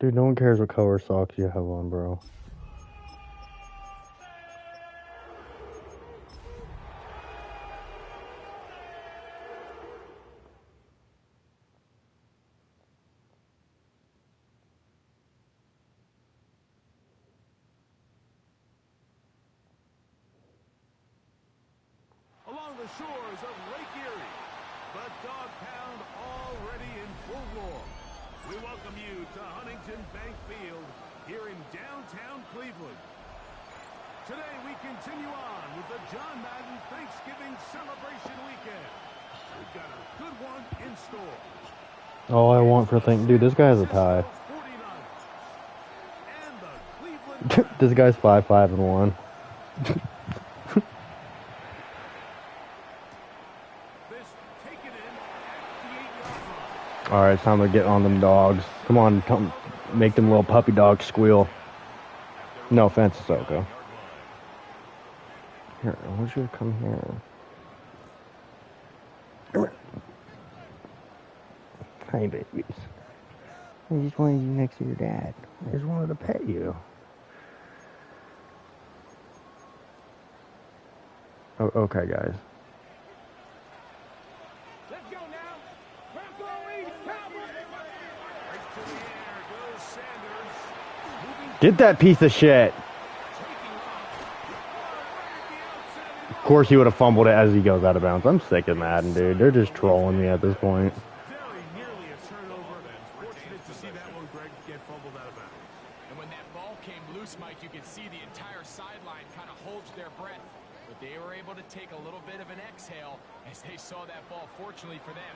Dude, no one cares what color socks you have on, bro. Along the shores of Lake Erie, the Dog Pound already in full roar. We welcome you to Huntington Bank Field here in downtown Cleveland. Today we continue on with the John Madden Thanksgiving Celebration Weekend. We've got a good one in store. All I want for dude, this guy has a tie. This guy's 5-5-1. All right, it's time to get on them dogs. Come on, come make them little puppy dogs squeal. No offense, Soko. Here, I want you to come here. Come here. Hi, babies. I just wanted you next to your dad. I just wanted to pet you. Oh, okay, guys. Let's go now. We're going Get that piece of shit. Of course he would have fumbled it as he goes out of bounds. I'm sick of Madden, dude. They're just trolling me at this point. Very nearly a turnover. Fortunate to see that one, Greg, get fumbled out of bounds. And when that ball came loose, Mike, you could see the entire sideline kind of holds their breath. But they were able to take a little bit of an exhale as they saw that ball, fortunately for them,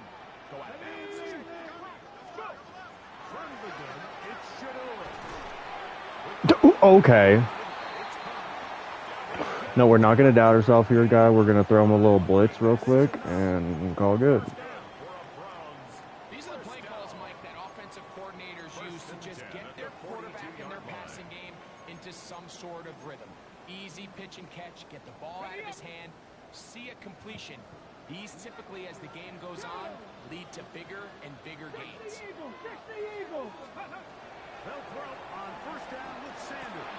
go out of bounds. From the gun, it's Shador. Okay. No, we're not going to doubt ourselves here, guy. We're going to throw him a little blitz real quick and call good. These are the play calls, Mike, that offensive coordinators use to just get their quarterback and their passing game into some sort of rhythm. Easy pitch and catch, get the ball out of his hand, see a completion. These typically, as the game goes on, lead to bigger and bigger gains. They'll throw on first down with Sanders.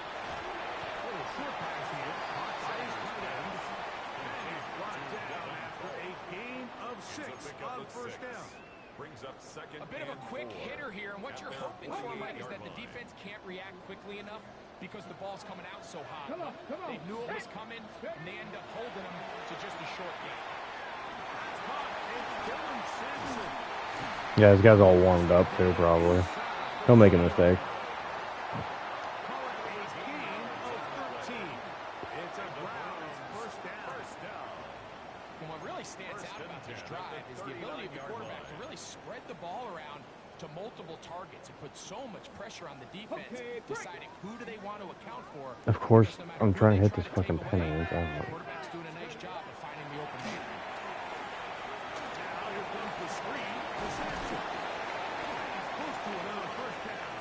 Little short pass here, caught by his tight end. And he's brought down after a gain of 6 on first down. Brings up second. A bit of a quick hitter here, and what you're hoping for, Mike, is that the defense can't react quickly enough because the ball's coming out so hot. They knew it was coming, and they end up holding them to just a short gain. Yeah, this guy's all warmed up too, probably. He'll make a mistake. And what really stands out about this drive is the ability of the quarterback to really spread the ball around to multiple targets and put so much pressure on the defense, deciding who do they want to account for. Of course, I'm trying to hit this fucking penny. The quarterback's doing a nice job of finding the open man.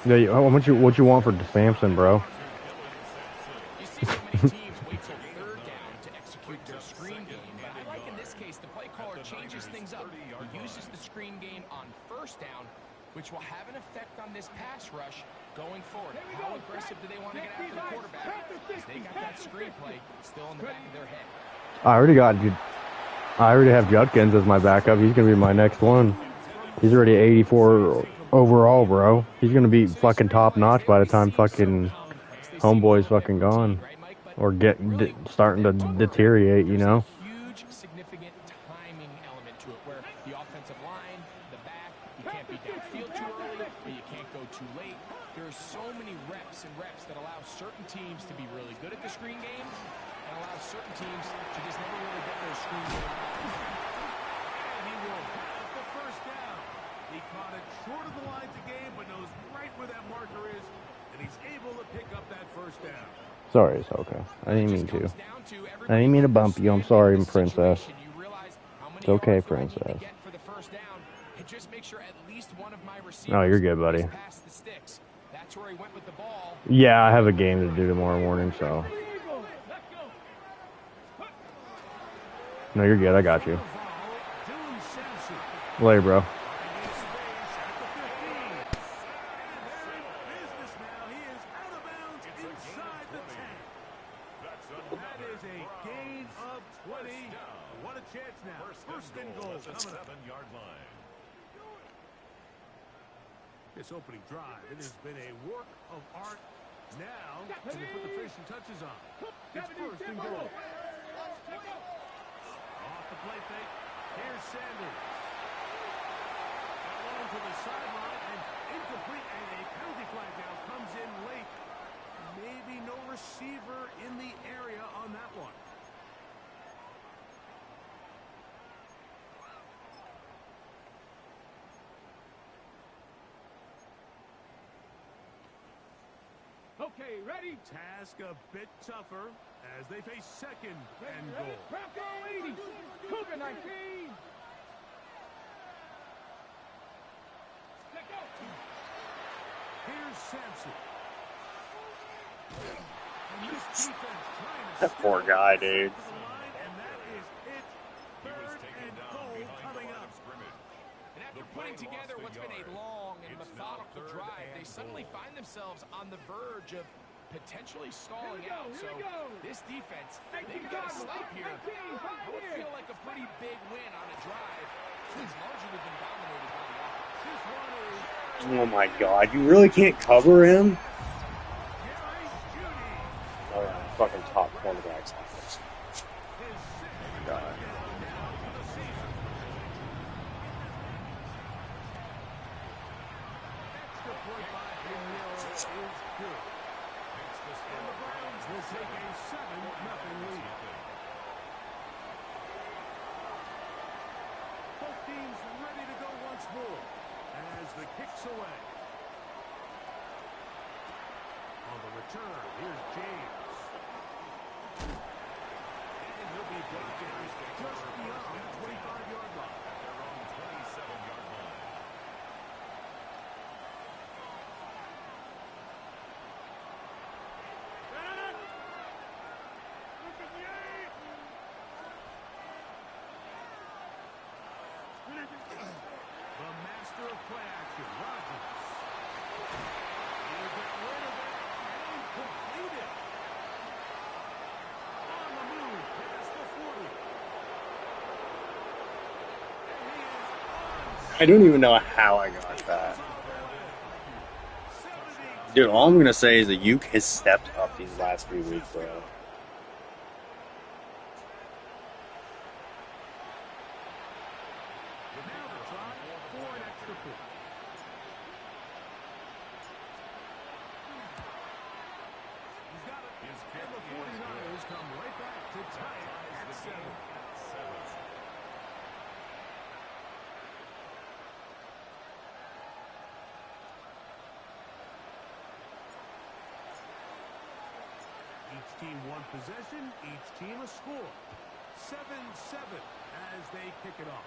Yeah, how much what you want for Samson, bro? You see so many teams wait till third down to execute their screen game, but I like in this case the play caller changes things up. He uses the screen game on first down, which will have an effect on this pass rush going forward. How aggressive do they want to get after the quarterback? Because they got that screen play still in the back of their head. I already have Judkins as my backup. He's gonna be my next one. He's already 84 overall, bro. He's gonna be fucking top notch by the time fucking homeboy's fucking gone or starting to deteriorate, you know. Huge, significant timing element to it, where the offensive line, the back, you can't be downfield too early, but you can't go too late. There's so many reps and reps that allow certain teams to be really good at the screen game and allow certain teams to just never really get their screen game. And he will have the first down. He caught it short of the lines of game, but knows right where that marker is, and he's able to pick up that first down. Sorry, it's okay. I didn't mean to. I didn't mean to bump you. I'm sorry, princess. It's okay, princess. Oh, you're good, buddy. Yeah, I have a game to do tomorrow morning, so. No, you're good. I got you. Later, bro. a gain of 20. What a chance now. First and goal at the coming up. 7-yard line. This opening drive, it has been a work of art. Now, can they put the finishing touches on? It's first and goal. Off the play fake. Here's Sanders. Along to the sideline and incomplete, and a penalty flag now comes in late. Maybe no receiver in the area on that one. Okay, ready? Task a bit tougher as they face second and goal. Bronco 80. Cougar 19. Let go. Here's Sampson. And this defense trying to That poor guy, dude. to the line, and that is it. Third and goal coming up. And after putting together what's been a long and methodical drive, they suddenly find themselves on the verge of potentially stalling out. So this defense, they've got to stop here. That would feel like a pretty big win on a drive that's largely been dominated by the offense. This one is Oh my god, you really can't cover him? Jerry Jeudy. Alright, fucking top cornerbacks. His sixth God. touchdown now for the season. Extra point by Hill is good. And the Browns will take a 7-0 lead. Both teams ready to go once more as the kick's away. On the return, here's James. And he'll be blocked in just beyond the 25-yard line. Their own 27-yard line. The master of play action, Rodgers. He'll get rid of it and complete it. On the move, past the 40. And he is on I don't even know how I got that. 70. Dude, all I'm gonna say is that Uke has stepped up these last 3 weeks, bro. Now the try for an extra point. He's got it. And the 49ers come right back to tie it at 7. Each team one possession, each team a score. 7-7 as they kick it off.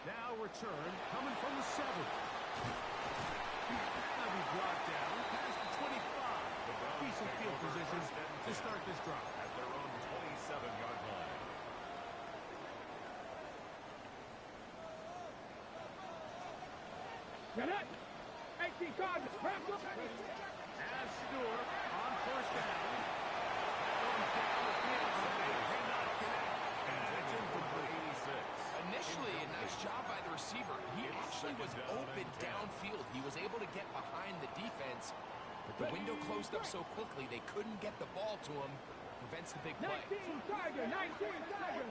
Now return coming from the 7. That'll be brought down past the 25. Decent field position to start this drive. At their own 27-yard line. Get it. 18 cards. Bronco. As Stewart on first down. Going down the field, but they cannot connect. And it's incomplete. Initially, a nice job by the receiver. He actually was open downfield. He was able to get behind the defense, but the window closed up so quickly they couldn't get the ball to him. Prevents the big play. 19 Tiger. 19 Tiger.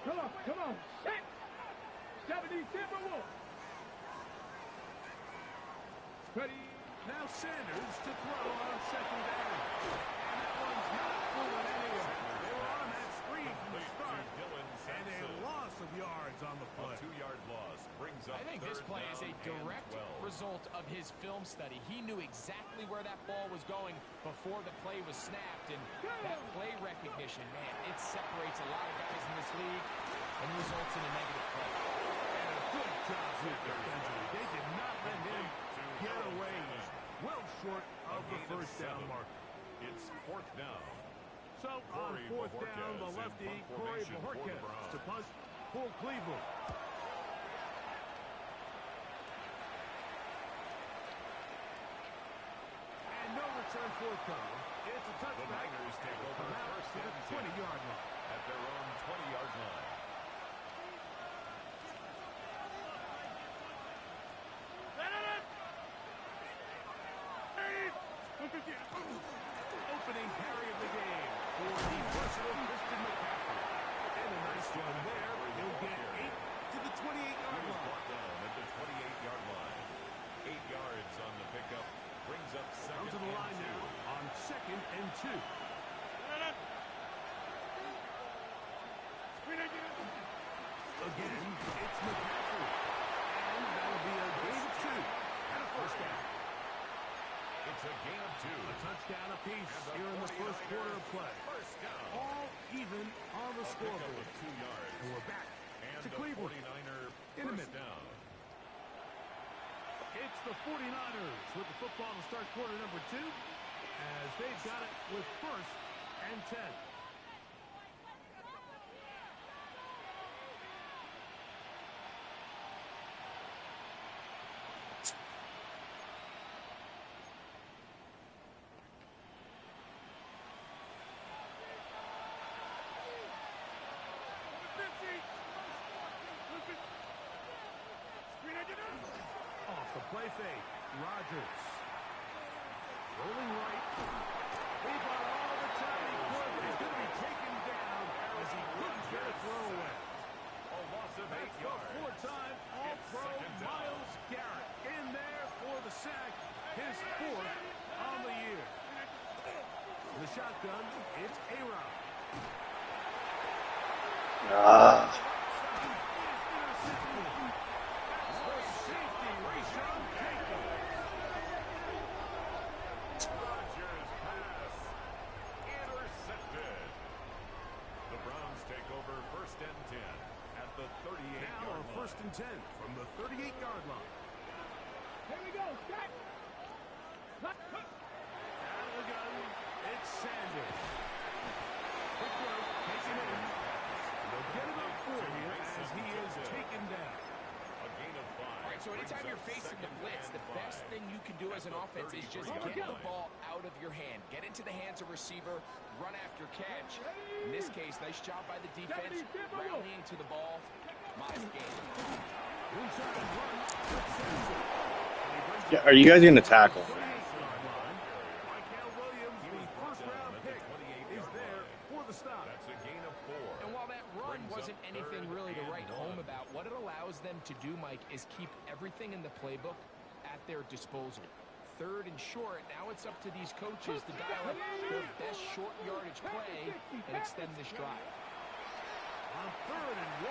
Come on. Come on. Set. 70 Timberwolves. Ready. Now Sanders to throw on second down. And that one's not fooling anyone. They were on that screen from the start. And a loss of yards on the A play. 2-yard loss brings up I think this third play is a down and direct 12. result of his film study. He knew exactly where that ball was going before the play was snapped, and that play recognition, man, it separates a lot of guys in this league and results in a negative play. And a good job here defensively. They did not let him get away. Well short of the first down mark. It's fourth down. So on Corey fourth down, Bojorquez the in lefty, punt Corey formation for the Bojorquez Browns. to punt for Cleveland. And no return return forthcoming. It's a The touchback. Niners take over Come out first to the and 20-yard line. at their own 20-yard line. Opening carry of the game for the versatile Christian McCaffrey. And a nice one there. He'll get 8 to the 28-yard He was line. brought down at the 28-yard line. 8 yards on the pickup. Brings up Comes second to the and line 2. now on 2nd and 2. Again, it's McCaffrey. And that'll be a gain of 2 and a first down. It's a gain of 2. A touchdown apiece here in the first quarter of play. First down. All even on the A pickup scoreboard. of 2 yards. And we're back And to a Cleveland. 49er In a first minute. down. It's the 49ers with the football to start quarter number 2 as they've got it with 1st and 10. Off the play fake, Rodgers. Rolling right. He bought all the time he could, but he's going to be taken down as he couldn't get a throw away. A loss of 8 That's the yards. four-time All-Pro second down. Myles Garrett in there for the sack, his 4th on the year. The shotgun, it's A-Rod. Ah. Rodgers pass. Intercepted. The Browns take over first and 10 at the 38-yard Now on line. 1st and 10 from the 38-yard line. Here we go. Set. Out of the gun, it's Sanders. Quick throw, taken in. They'll get him up for you as he is taken down. A gain of 5. All right, so anytime Brings you're up facing the second blitz, and the best 5. thing you can do as an offense is just get the ball out of your hand. Get into the hands of receiver, run after catch. In this case, nice job by the defense, rallying to the ball. Modest gain. Inside and run, it's Sanders. Yeah, are you guys going to tackle? 38-yard line. Mikael Williams, the first-round pick, is there for the stop. That's a gain of 4. And while that run wasn't anything really to write home about, what it allows them to do, Mike, is keep everything in the playbook at their disposal. 3rd and short, now it's up to these coaches to dial up their best short yardage play and extend this drive. On 3rd and 1,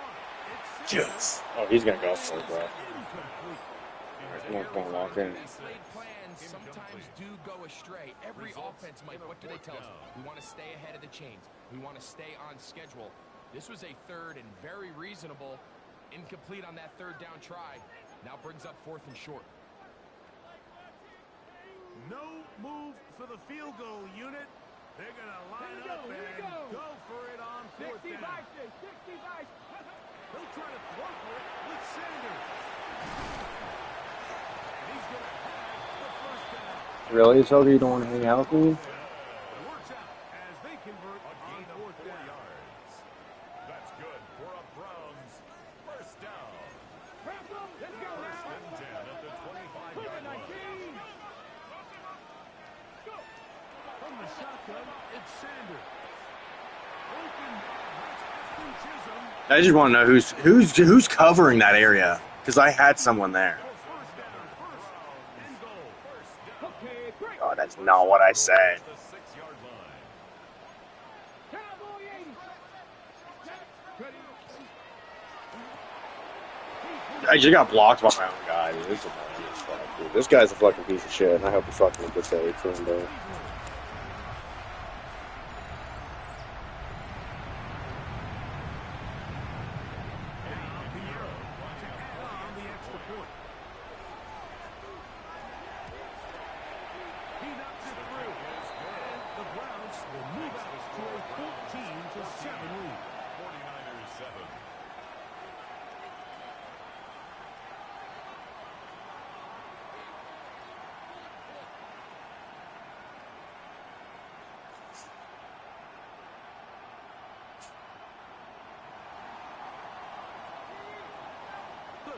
it's Yes. Oh, he's going to go for it, bro. incomplete. I'm not going to walk in. These laid plans sometimes do go astray. Every offense, Mike, what do they tell us? We want to stay ahead of the chains. We want to stay on schedule. This was a 3rd and very reasonable. Incomplete on that 3rd down try. Now brings up 4th and short. No move for the field goal unit. They're going to line Here up we and go. go for it on 4th 65, down. 65. He'll try to throw for it with Sanders. And he's going to have the first down. Really, Toby? You don't want to hang out with me? Works out as they convert A on gain of 4th 4 down. yards. That's good for a Browns first down. Let's go First now. and 10 at the 25-yard line. 19. From the shotgun, it's Sanders. Open. That's Ashton Chisholm. I just want to know who's covering that area, because I had someone there. For first down, 1st and goal. Okay, great. Oh, that's not what I said. The 6-yard line. Cowboy 80. Ready. I just got blocked by my own guy. Dude. This is annoying as fuck, dude. This guy's a fucking piece of shit, and I hope he fucking gets paid for him, bro. Piero to add on the extra point. He knocks it through. And the Browns will move out to a 14-7 lead. 49ers 7.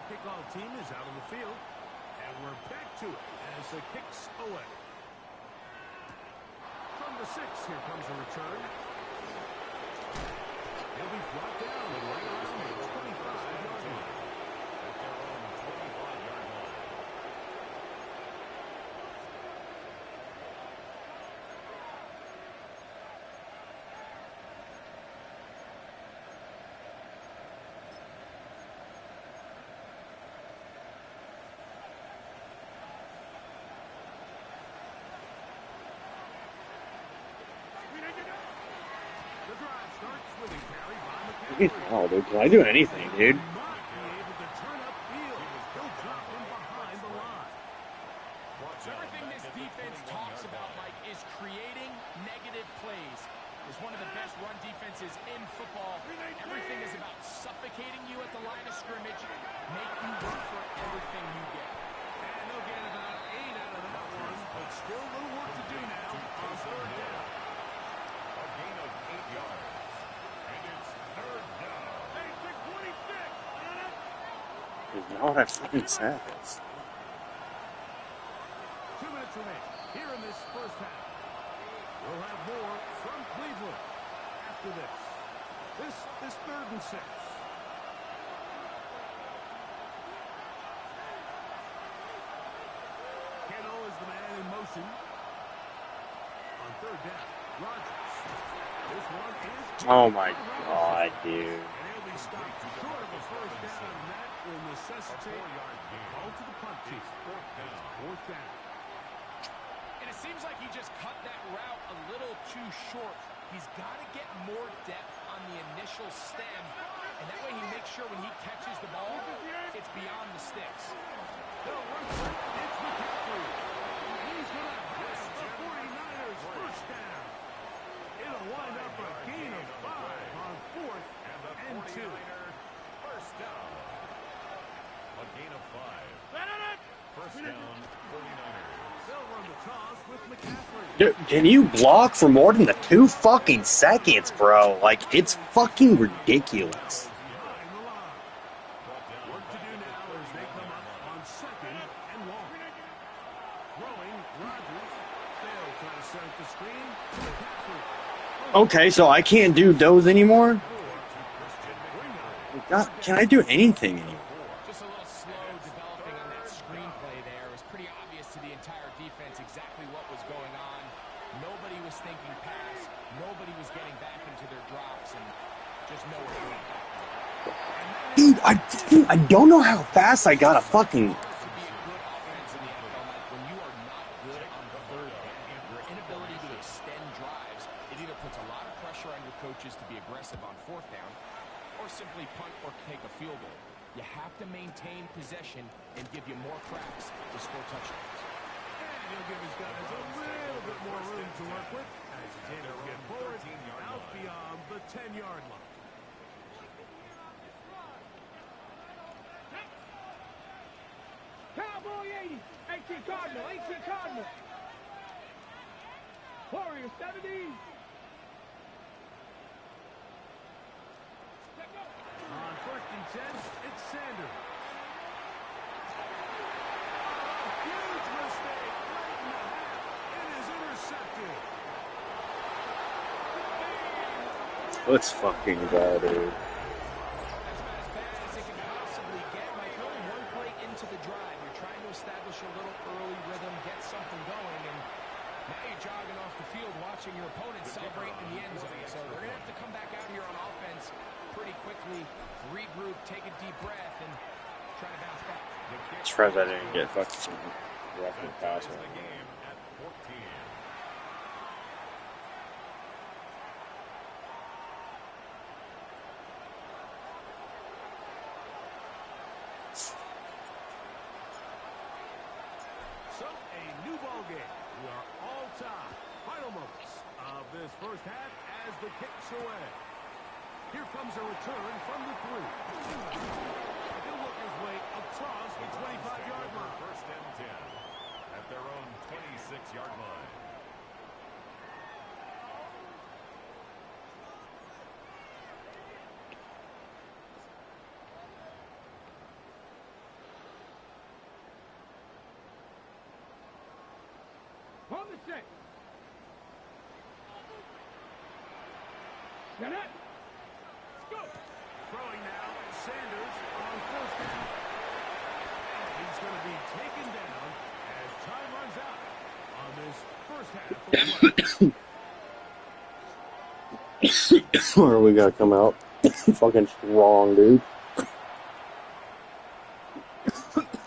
kickoff team is out on the field. And we're back to it as the kicks away. From the 6, here comes a return. He'll be brought down right around the 25-yard line. At their own 25-yard line. The drive starts with a carry by McCaffrey. Oh, dude, can I do anything, dude? Not be able to turn upfield. He'll drop him behind the line. So everything this defense talks about, Mike, is creating negative plays. It's one of the best run defenses in football. Everything is about suffocating you at the line of scrimmage, make you work for everything you get. And they'll get about 8 out of that one, but still a little work to do now on third down. A gain of 8 yards. And it's third down. Hey, pick 26. Dude, now what I fucking said is. 2 minutes remaining here in this first half. We'll have more from Cleveland after this. This is 3rd and 6. Kittle is the man in motion. On third down, Rodgers. This one is... Oh my god, dude. And he'll be stopped short of a first down, and that will necessitate a call to the punt team. Fourth down. And it seems like he just cut that route a little too short. He's got to get more depth on the initial stem, and that way he makes sure when he catches the ball, it's beyond the sticks. They'll run for it. It's McCaffrey. He's going to have the 49ers first down. It'll wind up a gain of 5 on 4th and 2. First down. A gain of 5. First down, 49ers. They'll run the toss with McCaffrey. Dude, can you block for more than the 2 fucking seconds, bro? Like, it's fucking ridiculous. Behind the line. Work to do now as they come up on 2nd and long. Throwing, Rodgers. They'll try to set up the screen. McCaffrey. Okay, so I can't do those anymore? God, can I do anything anymore? Just a little slow developing on that screenplay there. It was pretty obvious to the entire defense exactly what was going on. Nobody was thinking pass. Nobody was getting back into their drops, and just nowhere to go. Dude, I don't know how fast I got a fucking... To be a good offense in the NFL, Mike, when you are not good on third down, your inability to extend drives, it either puts a lot of pressure on your coaches to be aggressive on 4th down, or simply punt or take a field goal. You have to maintain possession and give you more cracks to score touchdowns. And he'll give his guys a little bit more room to work with as he's able to get forward out beyond the 10-yard line. Cowboy 80. 18 Cardinal. 18 Cardinal. Warrior 70. On 1st and 10, it's Sanders. Huge mistake right in the half. It is intercepted. Let's fucking go, dude. That's about as bad as it can possibly get. Mike, only one play into the drive. You're trying to establish a little early rhythm, get something going, and now you're jogging off the field watching your opponent celebrate in the end zone. So they're going to have to come back out here on offense pretty quickly, regroup, take a deep breath, and try to bounce back. Surprised I didn't get fucking roughing pass. The game at 14. So, a new ball game. We are all tied. Final moments of this first half as the kicks away. Here comes a return from the 3. He'll work his way across the 25-yard line. First and 10 at their own 26-yard line. the set. Set it. Go. Throwing now, Sanders on first down. He's going to be taken down as time runs out on this first half of play. Or we gotta come out fucking strong, dude.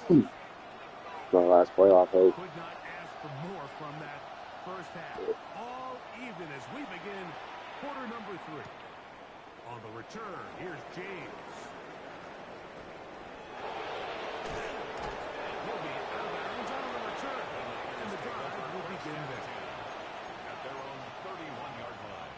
My last playoff hope. Could not ask for more from that first half. All even as we begin quarter number 3. On the return, here's James. He'll be out of bounds on the return. And the drive will begin there. At their own 31-yard line.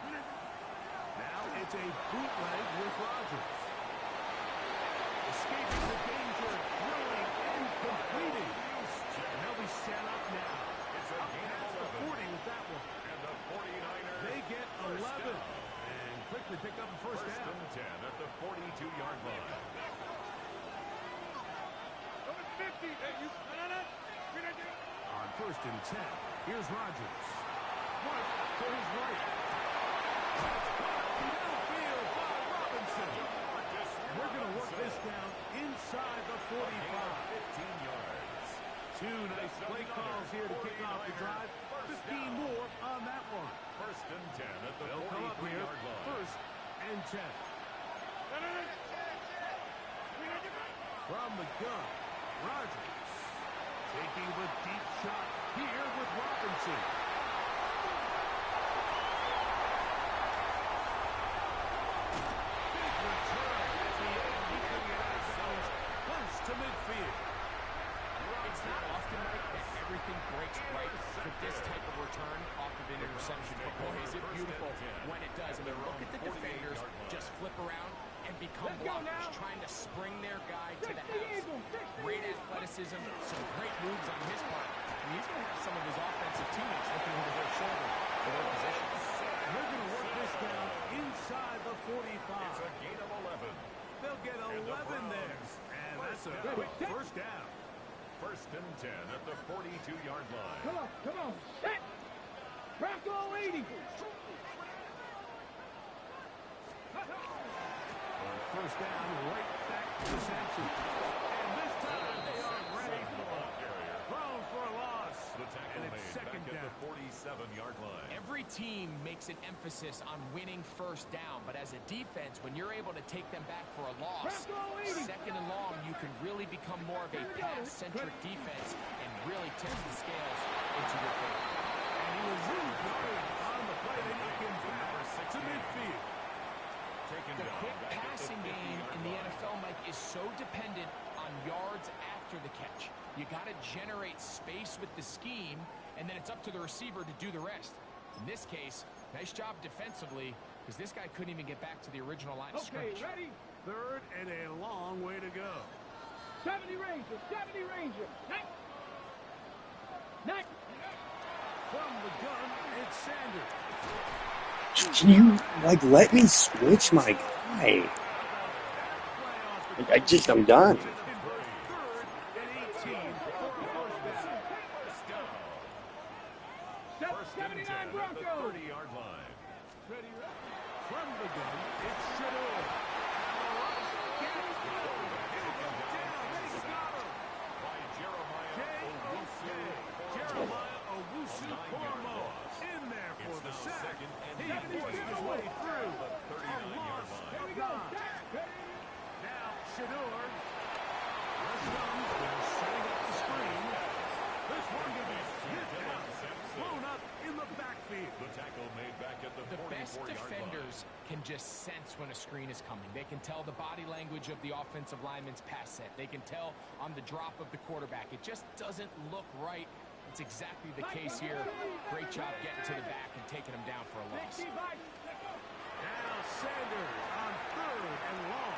Now it's a bootleg with Rodgers. Escaping the danger, throwing and completing. And they'll be set up now. It's up past the 40 with that one. And the 49ers. They get 11 and quickly pick up a first First down. and 10 at the 42-yard line. Number 50. Hey, you. On first and 10, here's Rodgers. Right to his right. Downfield by Robinson. And they're going to work this down inside the 45. 15 yards. Two nice play calls here to kick off the drive. 15 more on that one. First and 10 at the They'll come up here, 43-yard line. first and 10. From the gun, Rodgers taking the deep shot here with Robinson. Big return at the end. He's going to get out of bounds close to midfield. It's not often, Mike, that everything breaks right for this type of return off of an interception. But boy, is it beautiful when it does. I mean, look at the defenders just flip around and become blockers, trying to spring their guy to the house. Great athleticism, some great moves on his part. And he's going to have some of his offensive teammates looking over their shoulder for their positions. They're going to work this down inside the 45. It's a gain of 11. They'll get 11 there. And that's a quick first down. First and 10 at the 42-yard line. Come on. Set. Crack all 80. On first down, right back to Sampson. And this time they are ready for it. Thrown for a loss. The tackle And it's made second back down. at the 47-yard line. Every team makes an emphasis on winning first down, but as a defense, when you're able to take them back for a loss, second and long, you can really become more of a pass-centric defense and really tip the scales into your favor. And he was really good on the play. They knock him back to midfield. Taken The down quick back at the passing game 50-yard in the line. NFL, Mike, is so dependent on yards after the catch. You got to generate space with the scheme, and then it's up to the receiver to do the rest. In this case, nice job defensively, because this guy couldn't even get back to the original line of Okay, scrimmage. ready? Third and a long way to go. 70 Ranger. 70 Ranger. Next. Next. From the gun, it's Sanders. Can you, like, let me switch my guy? I'm done. Third and 18 for a first down. First and 10 79 at the Broncos. 30-yard line. From the gun, it's Shador. By Jeremiah Owusu-Koramoah in there for the sack. He forced his way through. 39-yard line. Here we go. Now Shador. Rush comes. They're setting up the screen. This one going to be sniffed out. Blown up in the backfield. The tackle made back at the The best 44-yard line. defenders can just sense when a screen is coming. They can tell the body language of the offensive lineman's pass set. They can tell on the drop of the quarterback. It just doesn't look right. It's exactly the case here. Great job getting to the back and taking him down for a loss. Now Sanders on third and long.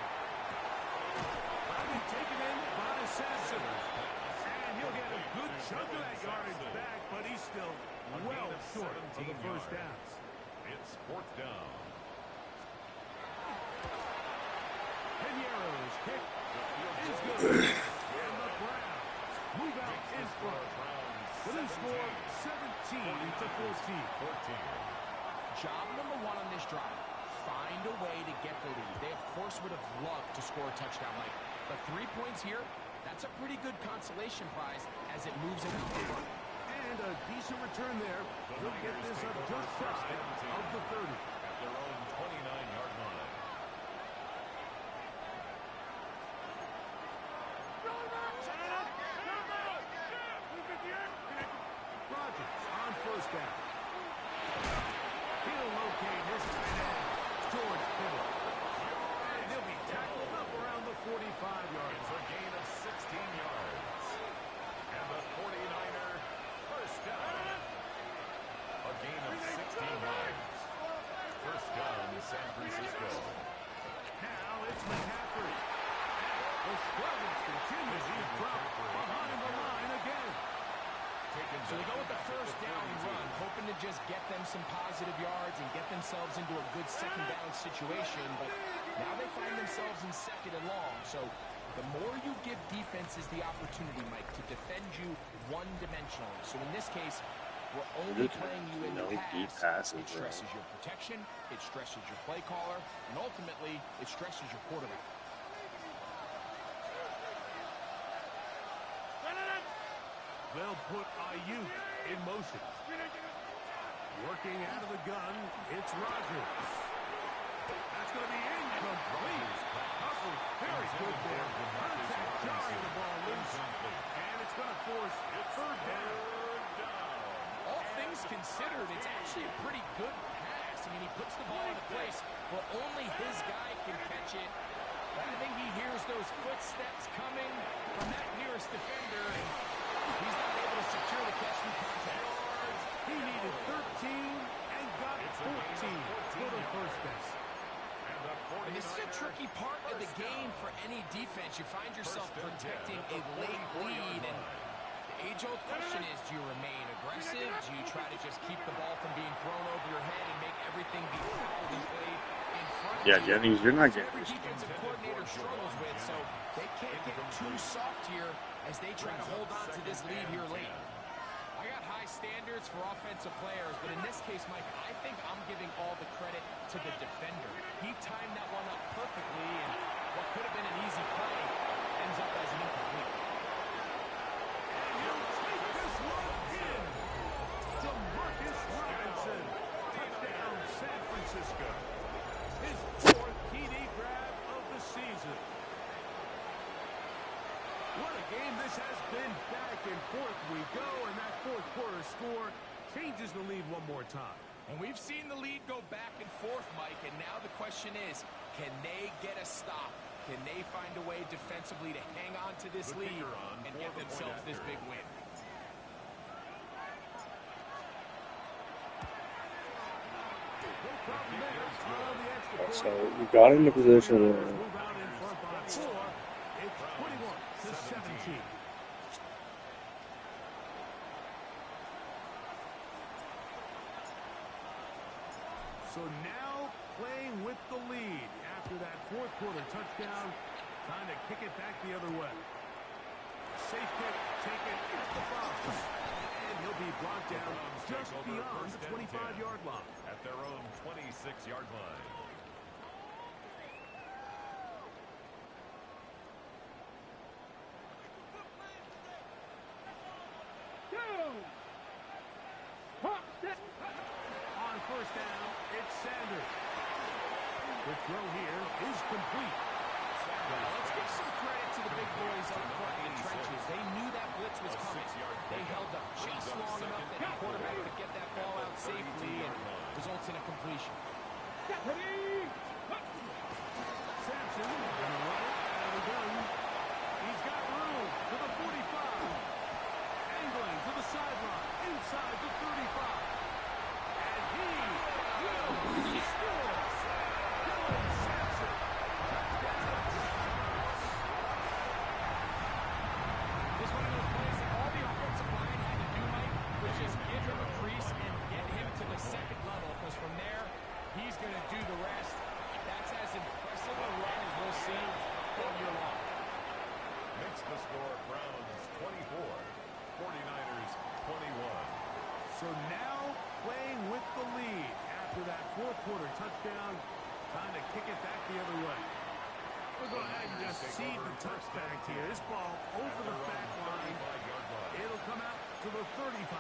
Finally taken in by Sampson. And he'll get a good chunk of that yardage back he's still well short of the first downs. It's fourth down. Piñeiro's kick is good. And the Browns move out in front. With a score 17-14. Job number one on this drive. Find a way to get the lead. They, of course, would have loved to score a touchdown, Mike. But 3 points here, that's a pretty good consolation prize as it moves them out the front. And a decent return there. He'll get this up just shy of the 30. At their own 29-yard line. Rodgers on first down. He'll locate his tight end, George Kittle. And he'll be tackled up around the 45-yard It's a gain of 16 yards. And the 49er first down. A gain of 16 yards. First down, San Francisco. Now it's McCaffrey. The struggles continue. He's dropped behind the line again. So they go with the first down run, hoping to just get them some positive yards and get themselves into a good second down situation. But now they find themselves in second and long. So the more you give defenses the opportunity, Mike, to defend you one-dimensionally. So in this case, we're only playing you in the deep pass. passes, It stresses your protection, it stresses your play caller, and ultimately, it stresses your quarterback. They'll put Ayuk in motion. Working out of the gun, it's Rodgers. That's going to be incomplete. Hubbard, very good there. Contact jarring the ball loose. And it's going to force third down. All things considered, it's actually a pretty good pass. I mean, he puts the ball in a place where only his guy can catch it. But I think he hears those footsteps coming from that nearest defender, and he's not able to secure the catch through contact. He needed 13 and got 14 for the first down. And this is a tricky part of the game for any defense. You find yourself protecting a late lead, and the age-old question is, do you remain aggressive? Do you try to just keep the ball from being thrown over your head and make everything be tackled and played in front of you? Yeah, Jennings, you're not getting Every this. defensive coordinator struggles with, so they can't get too soft here as they try to hold on to this lead here late. I got high standards for offensive players, but in this case, Mike, I think I'm giving all the credit to the defender. He timed that one up perfectly, and what could have been an easy play ends up as an incomplete. And he'll take this one in. DeMarcus Robinson. Touchdown, San Francisco. His fourth TD grab of the season. What a game this has been. Back and forth we go, and that fourth quarter score changes the lead one more time. And we've seen the lead go back and forth, Mike, and now the question is, can they get a stop? Can they find a way defensively to hang on to this lead and get themselves this big win? No problem there. On the extra point. So we got in the position where Move out in front by 4. It's 21-17. So now playing with the lead after that fourth quarter touchdown. Time to kick it back the other way. Safe kick, take it at the 5. And he'll be brought down just beyond the 25-yard line. At their own 26-yard line. On first down, it's Sanders. The throw here is complete. Well, let's give some credit to the big boys up front in the trenches. They knew that blitz was coming. They held up just long enough that the quarterback could get that ball out safely and results in a completion. Sampson gonna run it out of the gun. He's got room to the 45. Angling to the sideline, inside the 35. And he will score. Dylan Sampson. This one of those plays that all the offensive line had to do, Mike, was just So now playing with the lead after that fourth quarter touchdown. Time to kick it back the other way. We'll go ahead and just seed the touchback here. This ball over the back line. It'll come out to the 35.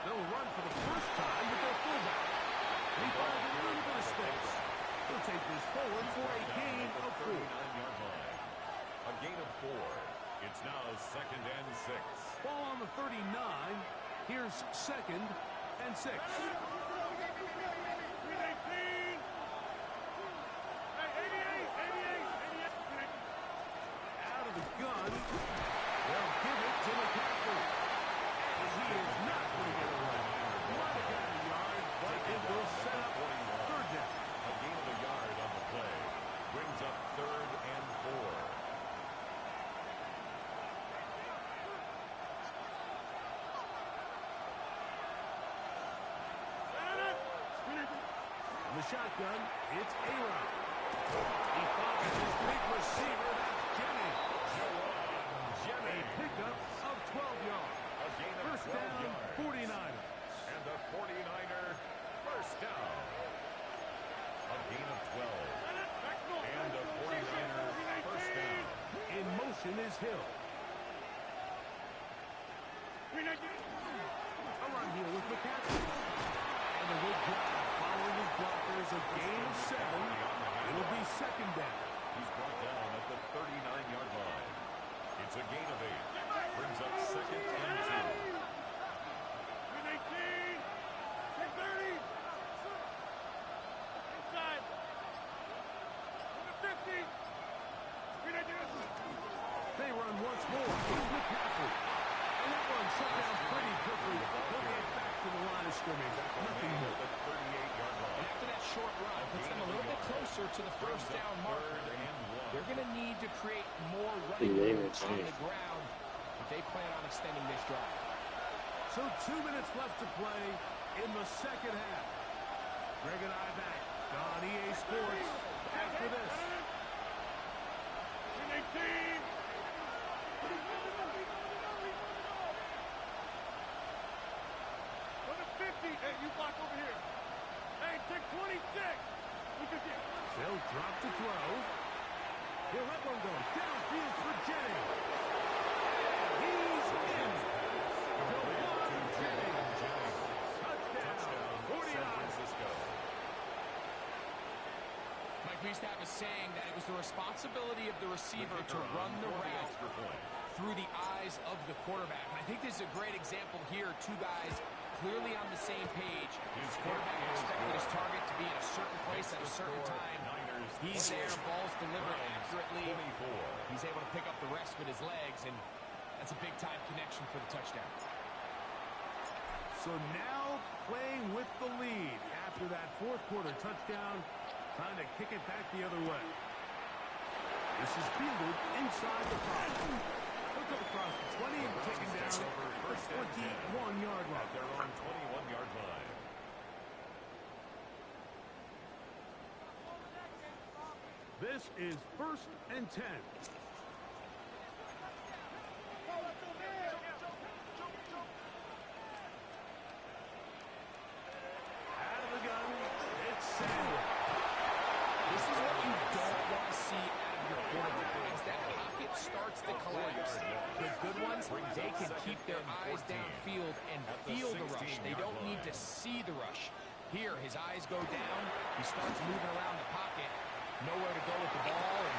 They'll run for the first time with their fullback. He finds a little bit of space. He'll take this forward for a gain of 4. A gain of 4. It's now 2nd and 6. Ball on the 39. Here's 2nd and 6. Out of the gun. They'll give it to McCaffrey. And he is not going to get away. Might have got a yard, but it will set up 3rd down. A gain of a yard on the play. Brings up 3rd and 4. In the shotgun, it's A-Rod. He finds his big receiver, that's Jennings. A pickup of 12 yards. A gain of First 12 down, yards. 49ers. And the 49er first down. A gain of 12. And a 49er first down. In motion is Hill. A run here with McCaffrey. And a good job following his blockers. A gain of 7. It'll be 2nd down. He's brought down at the 39-yard line. It's a gain of 8. Brings up 2nd and 2. They run once more. Here's McCaffrey. And that one shut down pretty quickly. They'll get back to the line of scrimmage. Nothing more. The 38-yard line. And after that short run, puts them a little bit closer to the first down marker. They're going to need to create more running room on the ground if they plan on extending this drive. So 2 minutes left to play in the second half. Greg and I back on EA Sports after this. They'll drop to throw. He'll let one go downfield for Jennings. He's in. Touchdown, 49. Mike, we used to have a saying that it was the responsibility of the receiver to run the route through the eyes of the quarterback. And I think this is a great example here. Two guys clearly on the same page. His quarterback expected his target to be in a certain place at a certain time. He's there, ball's delivered accurately. He's able to pick up the rest with his legs, and that's a big-time connection for the touchdown. So now playing with the lead after that fourth quarter touchdown. Time to kick it back the other way. This is fielded inside the 5. Look up across the 20 and taken down at the 21-yard line. Their own 21-yard line. This is 1st and 10. Out of the gun, it's Sanders. This is what you don't want to see out of your quarterback. As that pocket starts to collapse, the good ones, they can keep their eyes downfield and feel the rush. They don't need to see the rush. Here, his eyes go down. He starts moving around the pocket. Nowhere to go with the ball, and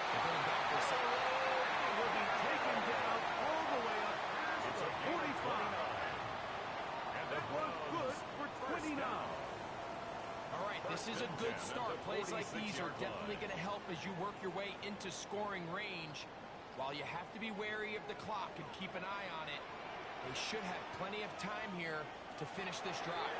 they're going down for a second. It will be taken down all the way up to the 45. And that was good for 29. All right, this is a good start. Plays like these are definitely going to help as you work your way into scoring range. While you have to be wary of the clock and keep an eye on it, they should have plenty of time here to finish this drive.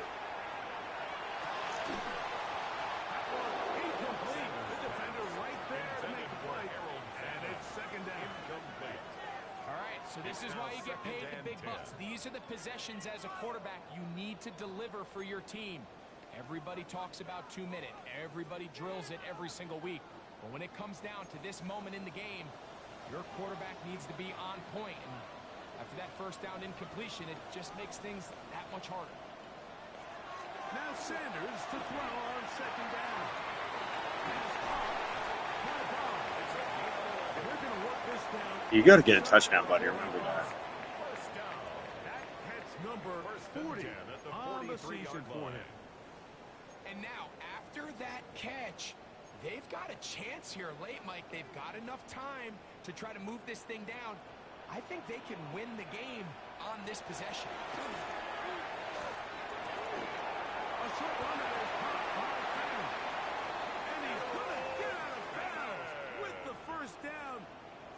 Incomplete. The defender right there to make the play. And it's 2nd down. All right, So this is why you get paid the big bucks. These are the possessions as a quarterback you need to deliver for your team. Everybody talks about 2-minute. Everybody drills it every single week. But when it comes down to this moment in the game, your quarterback needs to be on point. And after that first down incompletion, it just makes things that much harder. Now Sanders to throw on second down. They're going to work this down. You got to get a touchdown, buddy. Remember that. That's number 40 on the season for him. And now, after that catch, they've got a chance here late, Mike. They've got enough time to try to move this thing down. I think they can win the game on this possession. A short run that is caught by Fenton. And he's going to get out of bounds with the first down.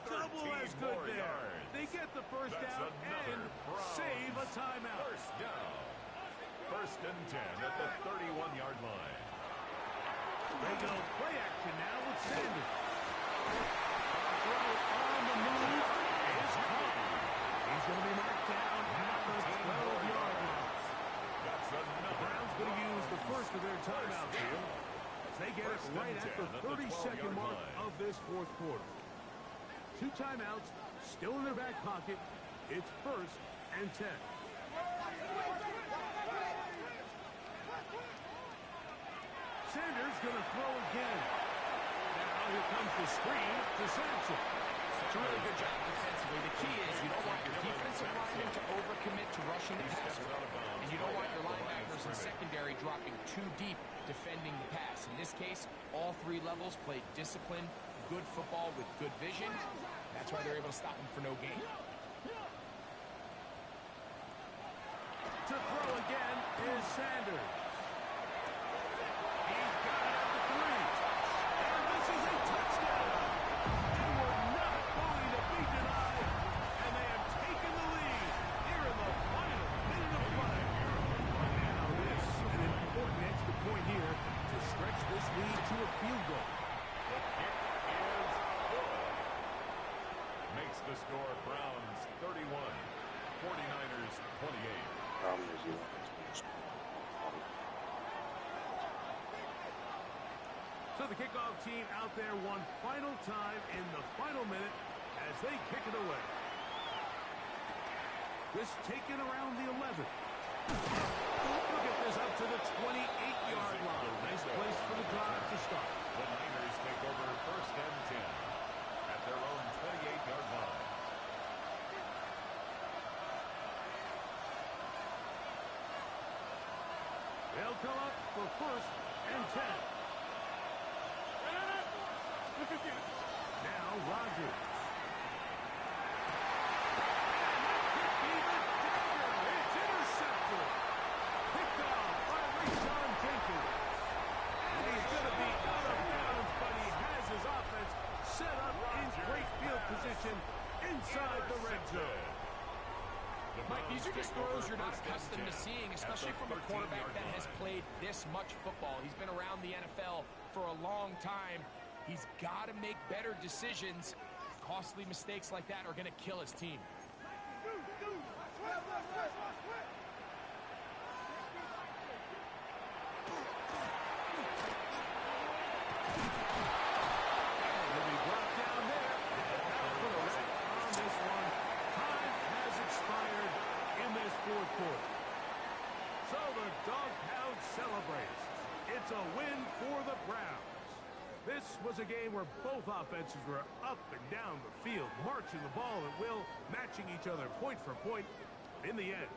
Double as good there. They get the first down and save a timeout. First down. First and 10 at the 31-yard line. They go play action now with Sanders. Throw on the move is caught. He's going to be marked down at the 12-yard line. That's The Browns going to use the first of their timeouts here as they get it right at the 30-second mark of this fourth quarter. 2 timeouts still in their back pocket. It's first and 10. Sanders going to throw again. Now here comes the screen to Sampson. It's a really good job defensively. The key is you don't want your defensive linemen to overcommit to rushing the passer, and you don't want your linebackers and secondary dropping too deep defending the pass. In this case, all 3 levels played disciplined, good football with good vision. That's why they're able to stop him for no gain. To throw again is Sanders. He's got it at the 3. And this is a touchdown. They were not going to be denied. And they have taken the lead here in the final minute of play. Now this, an important extra point here to stretch this lead to a field goal. The kick is good. Makes the score Browns 31, 49ers 28. Problem is you want to So the kickoff team out there one final time in the final minute as they kick it away. This taken around the 11. We'll get this up to the 28-yard line. Nice place for the drive to start. The Niners take over first and 10 at their own 28-yard line. They'll come up for first and 10. Now Rodgers. It's intercepted. Picked off by Rashawn Jenkins. And he's going to be out of bounds, but he has his offense set up in great field position inside the red zone. Mike, these are just throws you're not accustomed to seeing, especially from a quarterback that has played this much football. He's been around the NFL for a long time. He's got to make better decisions. Costly mistakes like that are going to kill his team. Will be brought down there. Correct on this one. Time has expired in this fourth quarter. So the Dog Pound celebrates. It's a win for the Browns. This was a game where both offenses were up and down the field, marching the ball at will, matching each other point for point. In the end,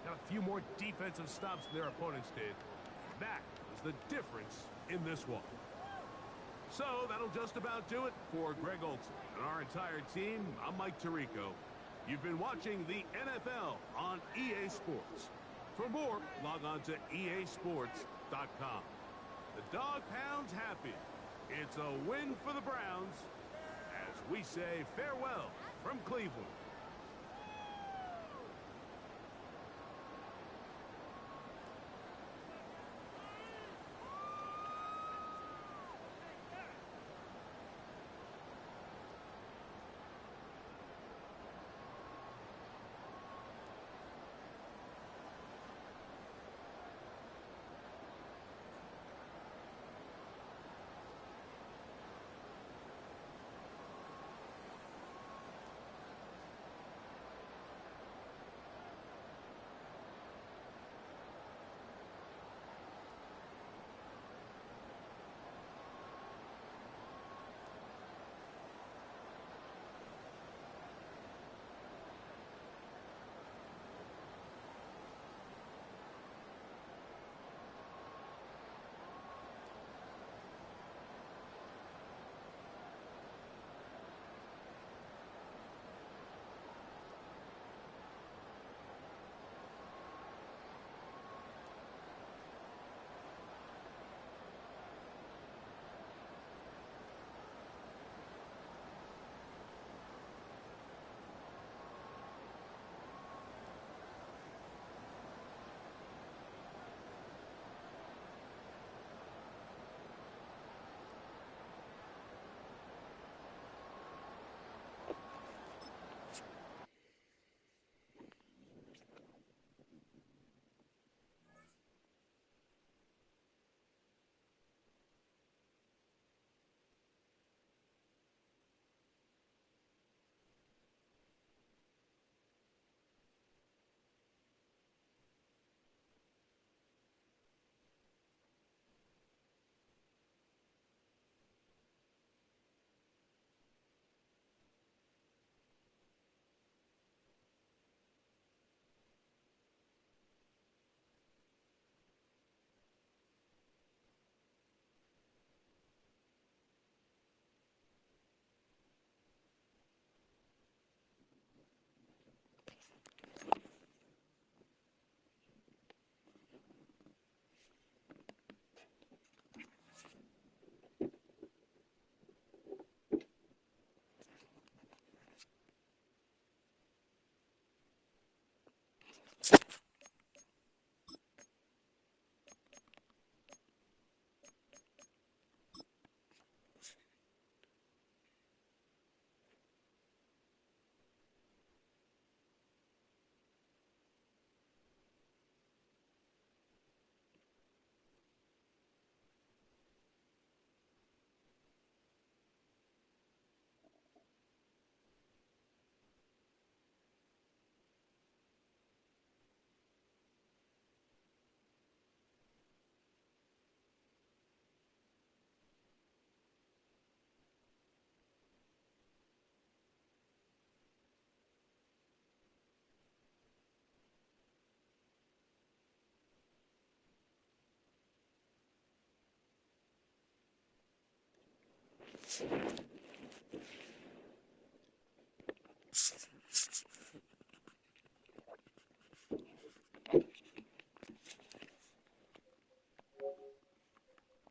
got a few more defensive stops than their opponents did. That was the difference in this one. So that'll just about do it for Greg Olson and our entire team. I'm Mike Tirico. You've been watching the NFL on EA Sports. For more, log on to easports.com. The Dog Pound's happy. It's a win for the Browns as we say farewell from Cleveland.